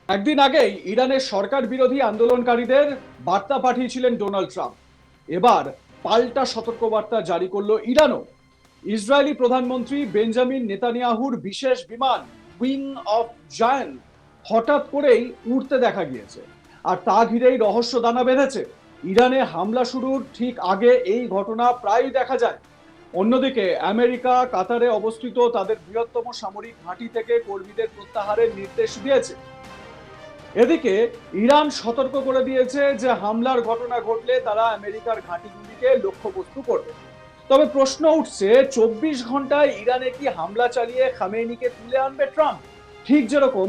একদিন আগেই ইরানের সরকার বিরোধী আন্দোলনকারীদের বার্তা পাঠিয়েছিলেন ডোনাল্ড ট্রাম্প। এবার পাল্টা সতর্কবার্তা জারি করলো ইরানও। ইসরায়েলি প্রধানমন্ত্রী বেঞ্জামিন নেতানিয়াহুর বিশেষ বিমান উইং অফ জায়ান্ট হঠাৎ করেই উড়তে দেখা গিয়েছে, আর তা ঘিরেই রহস্য দানা বেঁধেছে। ইরানে হামলা শুরুর ঠিক আগে এই ঘটনা প্রায়ই দেখা যায়। অন্যদিকে আমেরিকা কাতারে অবস্থিত তাদের বৃহত্তম সামরিক ঘাঁটি থেকে কর্মীদের প্রত্যাহারের নির্দেশ দিয়েছে। এদিকে ইরান সতর্ক করে দিয়েছে যে হামলার ঘটনা ঘটলে তারা আমেরিকার ঘাঁটিগুলিকে লক্ষ্যবস্তু করবে। তবে প্রশ্ন উঠছে, 24 ঘন্টায় ইরানে কি হামলা চালিয়ে খামেনিকে তুলে আনবে ট্রাম্প, ঠিক যেরকম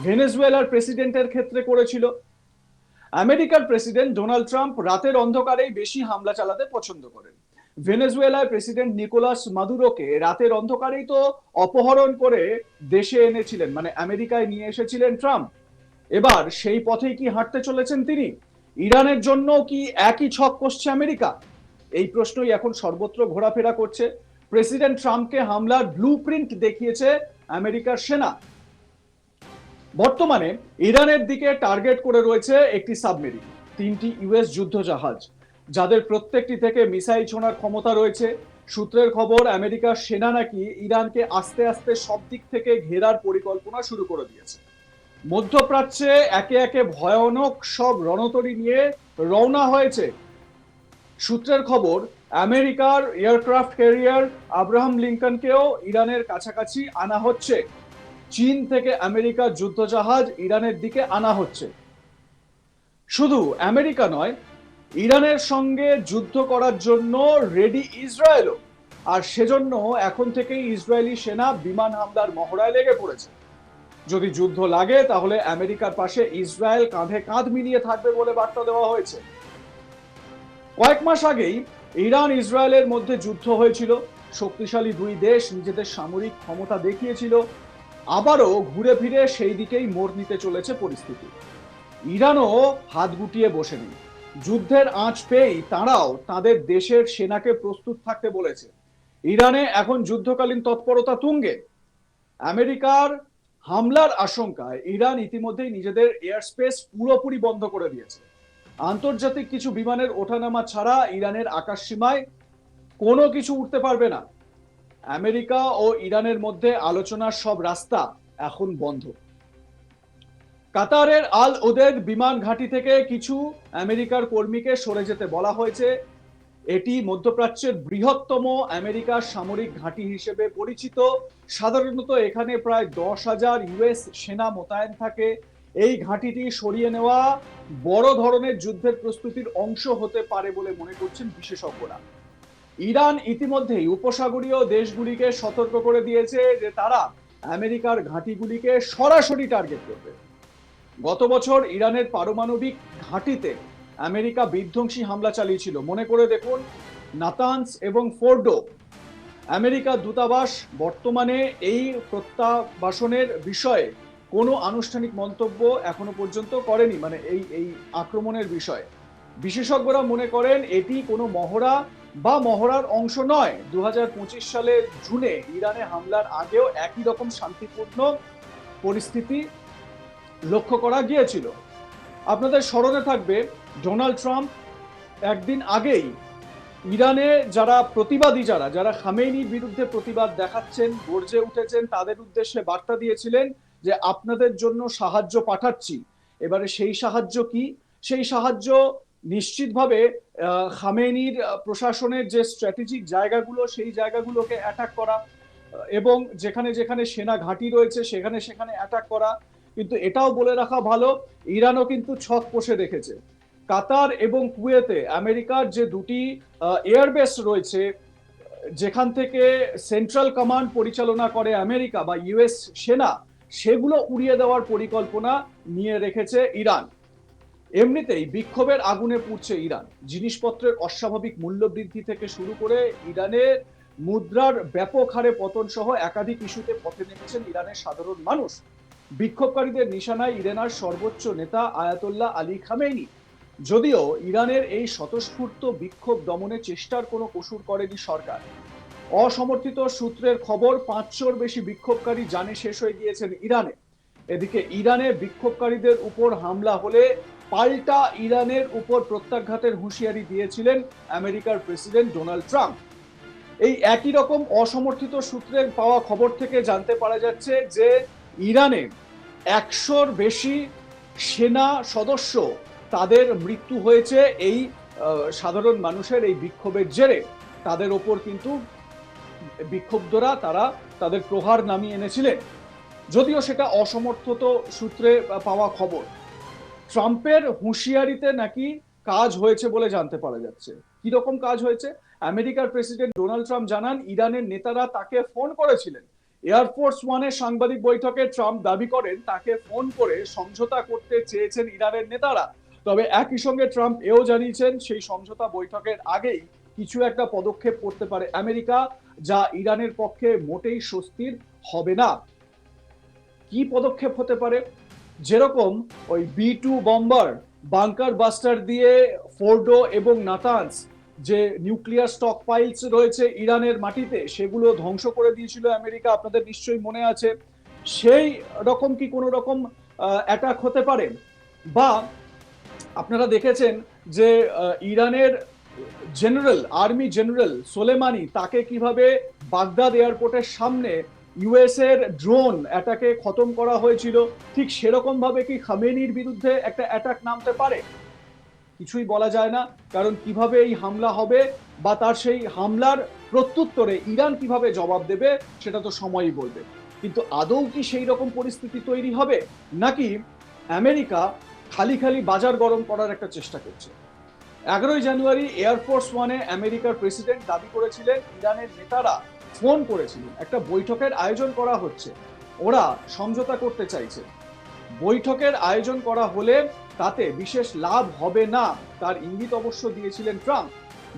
ভেনেজুয়েলার প্রেসিডেন্টের ক্ষেত্রে করেছিল? আমেরিকার প্রেসিডেন্ট ডোনাল্ড ট্রাম্প রাতের অন্ধকারেই বেশি হামলা চালাতে পছন্দ করেন। ভেনেজুয়েলার প্রেসিডেন্ট নিকোলাস মাদুরোকে রাতের অন্ধকারেই তো অপহরণ করে দেশে এনেছিলেন, মানে আমেরিকায় নিয়ে এসেছিলেন ট্রাম্প। এবার সেই পথেই কি হাঁটতে চলেছেন তিনি? ইরানের জন্য কি একই ছক কষছে আমেরিকা? এই প্রশ্নই এখন সর্বত্র ঘোরাফেরা করছে। প্রেসিডেন্ট ট্রাম্পকে হামলার ব্লুপ্রিন্ট দেখিয়েছে আমেরিকার সেনা। বর্তমানে ইরানের দিকে টার্গেট করে রয়েছে একটি সাবমেরিন, 3টি ইউএস যুদ্ধ জাহাজ, যাদের প্রত্যেকটি থেকে মিসাইল ছোঁড়ার ক্ষমতা রয়েছে। সূত্রের খবর, আমেরিকার সেনা নাকি ইরানকে আস্তে আস্তে সব দিক থেকে ঘেরার পরিকল্পনা শুরু করে দিয়েছে। মধ্যপ্রাচ্যে একে একে ভয়ানক সব রণতরী নিয়ে রওনা হয়েছে। সূত্রের খবর, আমেরিকার এয়ারক্রাফট ক্যারিয়ার আব্রাহাম লিঙ্কনকেও ইরানের কাছাকাছি আনা হচ্ছে। চীন থেকে আমেরিকার যুদ্ধজাহাজ ইরানের দিকে আনা হচ্ছে। শুধু আমেরিকা নয়, ইরানের সঙ্গে যুদ্ধ করার জন্য রেডি ইসরায়েলও। আর সেজন্য এখন থেকেই ইসরায়েলি সেনা বিমান হামলার মহড়ায় লেগে পড়েছে। যদি যুদ্ধ লাগে তাহলে আমেরিকার পাশে ইসরায়েল কাঁধে কাঁধ মিলিয়ে থাকবে বলে বার্তা দেওয়া হয়েছে। কয়েক মাস আগেই ইরান ইসরায়েলের মধ্যে যুদ্ধ হয়েছিল। শক্তিশালী দুই দেশ নিজেদের সামরিক ক্ষমতা দেখিয়েছিল। আবারও ঘুরে ফিরে সেই দিকেই মোড় নিতে চলেছে পরিস্থিতি। ইরানও হাত গুটিয়ে বসে নেই। যুদ্ধের আঁচ পেয়েই তারাও তাদের দেশের সেনাকে প্রস্তুত থাকতে বলেছে। ইরানে এখন যুদ্ধকালীন তৎপরতা তুঙ্গে। আমেরিকার হামলার আশঙ্কায় ইরান ইতিমধ্যেই নিজেদের এয়ার স্পেস পুরোপুরি বন্ধ করে দিয়েছে। আন্তর্জাতিক কিছু বিমানের ওঠানামা ছাড়া ইরানের আকাশ সীমায় কোনো কিছু উঠতে পারবে না। আমেরিকা ও ইরানের মধ্যে আলোচনার সব রাস্তা এখন বন্ধ। কাতারের আল ওদেদ বিমান ঘাঁটি থেকে কিছু আমেরিকার কর্মীকে সরে যেতে বলা হয়েছে। এটি মধ্যপ্রাচ্যের বৃহত্তম আমেরিকার সামরিক ঘাঁটি হিসেবে পরিচিত। সাধারণত এখানে প্রায় 10,000 ইউএস সেনা মোতায়েন থাকে। এই ঘাঁটিটি সরিয়ে নেওয়া বড় ধরনের যুদ্ধের প্রস্তুতির অংশ হতে পারে বলে মনে করছেন বিশেষজ্ঞরা। ইরান ইতিমধ্যেই উপসাগরীয় দেশগুলিকে সতর্ক করে দিয়েছে যে তারা আমেরিকার ঘাঁটিগুলিকে সরাসরি টার্গেট করবে। গত বছর ইরানের পারমাণবিক ঘাঁটিতে আমেরিকা বিধ্বংসী হামলা চালিয়েছিল, মনে করে দেখুন। নাতানস এবং ফোর্ডো। আমেরিকা দূতাবাস বর্তমানে এই প্রত্যাবাসনের বিষয়ে কোনো আনুষ্ঠানিক মন্তব্য এখনো পর্যন্ত করেনি, মানে এই আক্রমণের বিষয়ে। বিশেষজ্ঞরা মনে করেন এটি কোনো মহড়া বা মহড়ার অংশ নয়। 2025 সালের জুনে ইরানে হামলার আগেও একই রকম শান্তিপূর্ণ পরিস্থিতি লক্ষ্য করা গিয়েছিল। আপনাদের স্মরণে থাকবে, ডোনাল্ড ট্রাম্প একদিন আগেই ইরানে যারা প্রতিবাদী, যারা খামেনির বিরুদ্ধে প্রতিবাদ দেখাচ্ছেন, গর্জে উঠেছেন, তাদের উদ্দেশ্যে বার্তা দিয়েছিলেন যে আপনাদের জন্য সাহায্য পাঠাচ্ছি। এবারে সেই সাহায্য কি? সেই সাহায্য নিশ্চিতভাবে খামেনির প্রশাসনের যে স্ট্র্যাটেজিক জায়গাগুলো, সেই জায়গাগুলোকে অ্যাটাক করা, এবং যেখানে যেখানে সেনা ঘাঁটি রয়েছে সেখানে সেখানে অ্যাটাক করা। কিন্তু এটাও বলে রাখা ভালো, ইরানও কিন্তু ছক কষে রেখেছে। কাতার এবং কুয়েতে আমেরিকার যে দুটি এয়ারবেস রয়েছে, যেখান থেকে সেন্ট্রাল কমান্ড পরিচালনা করে আমেরিকা বা ইউএস সেনা, সেগুলো উড়িয়ে দেওয়ার পরিকল্পনা নিয়ে রেখেছে ইরান। এমনিতেই বিক্ষোভের আগুনে পুড়ছে ইরান। জিনিসপত্রের অস্বাভাবিক মূল্য বৃদ্ধি থেকে শুরু করে ইরানের মুদ্রার ব্যাপক হারে পতন সহ একাধিক ইস্যুতে পথে নেমেছেন ইরানের সাধারণ মানুষ। বিক্ষোভকারীদের নিশানায় ইরানের সর্বোচ্চ নেতা আয়াতোল্লাহ আলী খামেনি। যদিও ইরানের এই স্বতঃস্ফূর্ত বিক্ষোভ দমনে চেষ্টার কোনো কসুর করেনি সরকার। অসমর্থিত সূত্রের খবর, 500-র বেশি বিক্ষোভকারী জানে শেষ হয়ে গিয়েছেন ইরানে। এদিকে ইরানে বিক্ষোভকারীদের উপর হামলা হলে পাল্টা ইরানের উপর প্রত্যাঘাতের হুঁশিয়ারি দিয়েছিলেন আমেরিকার প্রেসিডেন্ট ডোনাল্ড ট্রাম্প। এই একই রকম অসমর্থিত সূত্রের পাওয়া খবর থেকে জানতে পারা যাচ্ছে যে ইরানে 100-র বেশি সেনা সদস্য তাদের মৃত্যু হয়েছে এই সাধারণ মানুষের এই বিক্ষোভের জেরে। তাদের ওপর কিন্তু বিক্ষুব্ধরা তারা তাদের প্রহার নামিয়ে এনেছিলেন, যদিও সেটা অসমর্থিত সূত্রে পাওয়া খবর। ট্রাম্পের হুঁশিয়ারিতে নাকি কাজ হয়েছে বলে জানতে পারা যাচ্ছে। কি রকম কাজ হয়েছে? আমেরিকার প্রেসিডেন্ট ডোনাল্ড ট্রাম্প জানান ইরানের নেতারা তাকে ফোন করেছিলেন। এয়ারফোর্স ওয়ানে সাংবাদিক বৈঠকে ট্রাম্প দাবি করেন তাকে ফোন করে সমঝোতা করতে চেয়েছেন ইরানের নেতারা। তবে একই সঙ্গে ট্রাম্প এও জানিয়েছেন সেই সমঝোতা বৈঠকের আগেই কিছু একটা পদক্ষেপ করতে পারে আমেরিকা, যা ইরানের পক্ষে মোটেই স্বস্তির হবে না। কি পদক্ষেপ হতে পারে? যেরকম ওই B-2 বম্বার, বাংকার বাস্টার দিয়ে ফোর্ডো এবং নাতানস যে নিউক্লিয়ার স্টক পাইলস রয়েছে ইরানের মাটিতে, সেগুলো ধ্বংস করে দিয়েছিল আমেরিকা, আপনাদের নিশ্চয়ই মনে আছে। সেই রকম কি কোনো রকম অ্যাটাক হতে পারে? বা আপনারা দেখেছেন যে ইরানের জেনারেল, আর্মি জেনারেল সোলেমানি, তাকে কিভাবে বাগদাদ এয়ারপোর্টের সামনে ইউএস এর ড্রোন অ্যাটাকে খতম করা হয়েছিল। ঠিক সেরকম ভাবে কি খামেনির বিরুদ্ধে একটা অ্যাটাক নামতে পারে? কিছুই বলা যায় না, কারণ কিভাবে এই হামলা হবে বা তার সেই হামলার প্রত্যুত্তরে ইরান কিভাবে জবাব দেবে সেটা তো সময়ই বলবে। কিন্তু আদৌ কি সেই রকম পরিস্থিতি তৈরি হবে, নাকি আমেরিকা খালি খালি বাজার গরম করার একটা চেষ্টা করছে? 11ই জানুয়ারি এয়ারফোর্স ওয়ানে আমেরিকার প্রেসিডেন্ট দাবি করেছিলেন ইরানের নেতারা ফোন করেছিলেন, একটা বৈঠকের আয়োজন করা হচ্ছে, ওরা সমঝোতা করতে চাইছে। বৈঠকের আয়োজন করা হলে তাতে বিশেষ লাভ হবে না, তার ইঙ্গিত অবশ্য দিয়েছিলেন ট্রাম্প।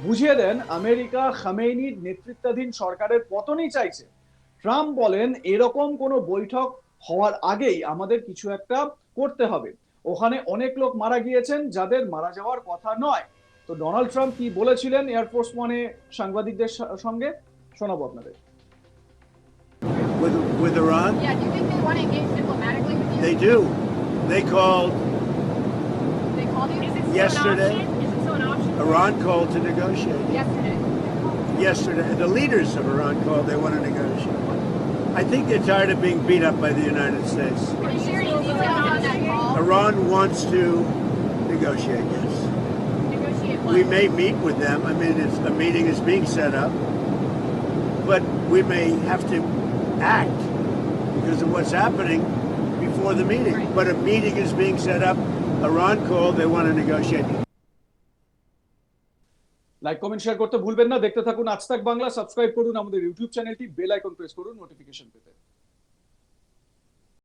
বুঝিয়ে দেন আমেরিকা খামেনির নেতৃত্বাধীন সরকারের পতনই চাইছে। ট্রাম্প বলেন এরকম কোনো বৈঠক হওয়ার আগেই আমাদের কিছু একটা করতে হবে। ওখানে অনেক লোক মারা গিয়েছেন যাদের মারা যাওয়ার কথা নয়। তো ডোনাল্ড ট্রাম্প কি বলেছিলেন এয়ারফোর্স ওয়ানে সাংবাদিকদের সঙ্গে শোনাবো আপনাদের। With Iran? Yeah, do you think they want to engage diplomatically with you? They do. They called you? Is it yesterday. Is it still an option? Iran called to negotiate. Yesterday. Yesterday, the leaders of Iran called. They want to negotiate. I think they're tired of being beat up by the United States. Can you share any details on that call? Iran wants to negotiate. Yes. Negotiate what? We may meet with them. I mean, a meeting is being set up, but we may have to act because of what's happening before the meeting. Right. But a meeting is being set up. Iran called. They want to negotiate. Like comment share করতে ভুলবেন না। দেখতে থাকুন আজ তাক Bangla, subscribe করুন আমাদের YouTube চ্যানেলটি, বেল আইকন প্রেস করুন নোটিফিকেশন পেতে।